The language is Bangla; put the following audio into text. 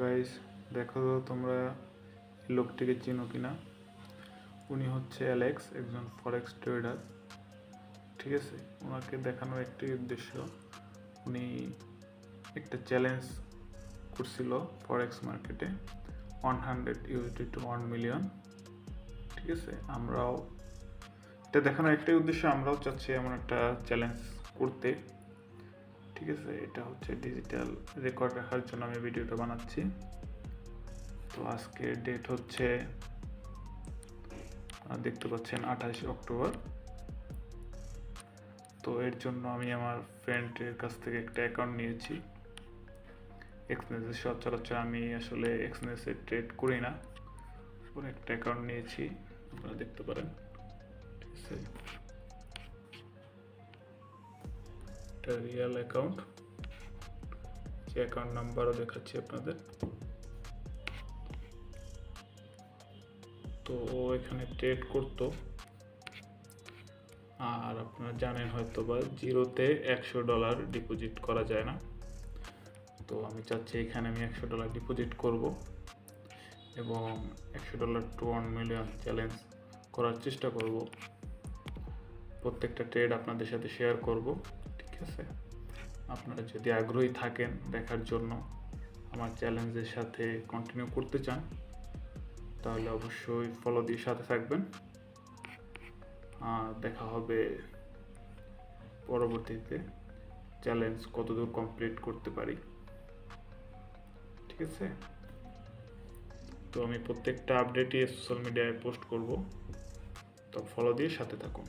গাইস, দেখো তো তোমরা এই লোকটিকে চিনো কিনা। উনি হচ্ছে অ্যালেক্স, একজন ফরেক্স ট্রেডার। ঠিক আছে, ওনাকে দেখানোর একটি উদ্দেশ্য, উনি একটা চ্যালেঞ্জ করছিল ফরেক্স মার্কেটে 100 USD টু 1 মিলিয়ন। ঠিক আছে, আমরাও এটা দেখানোর একটাই উদ্দেশ্য, আমরাও চাচ্ছি এমন একটা চ্যালেঞ্জ করতে। ঠিক আছে, এটা হচ্ছে ডিজিটাল রেকর্ড রাখার জন্য আমি ভিডিওটা বানাচ্ছি। তো আজকে ডেট হচ্ছে দেখতে পাচ্ছেন 28 অক্টোবর। তো এর জন্য আমি আমার ফ্রেন্ডের কাছ থেকে একটা অ্যাকাউন্ট নিয়েছি এক্সনেসে। সচরাচর আমি আসলে এক্সনেসে ট্রেড করি না, ওর একটা অ্যাকাউন্ট নিয়েছি, আপনারা দেখতে পারেন। ঠিক আছে, এটা রিয়েল অ্যাকাউন্ট, যে অ্যাকাউন্ট নাম্বারও দেখাচ্ছি আপনাদের। তো ও এখানে ট্রেড করতো, আর আপনারা জানেন হয়তো বা জিরোতে $100 ডিপোজিট করা যায় না। তো আমি চাচ্ছি এখানে আমি $100 ডিপোজিট করব এবং $100 টু 1 মিলিয়ন চ্যালেঞ্জ করার চেষ্টা করব। প্রত্যেকটা ট্রেড আপনাদের সাথে শেয়ার করব। ঠিক আছে, আপনারা যদি আগ্রহী থাকেন দেখার জন্য, আমার চ্যালেঞ্জের সাথে কন্টিনিউ করতে চান, তাহলে অবশ্যই ফলো দিয়ে সাথে থাকবেন। দেখা হবে পরবর্তীতে চ্যালেঞ্জ কতদূর কমপ্লিট করতে পারি। ঠিক আছে, তো আমি প্রত্যেকটা আপডেটই সোশ্যাল মিডিয়ায় পোস্ট করব, তো ফলো দিয়ে সাথে থাকুন।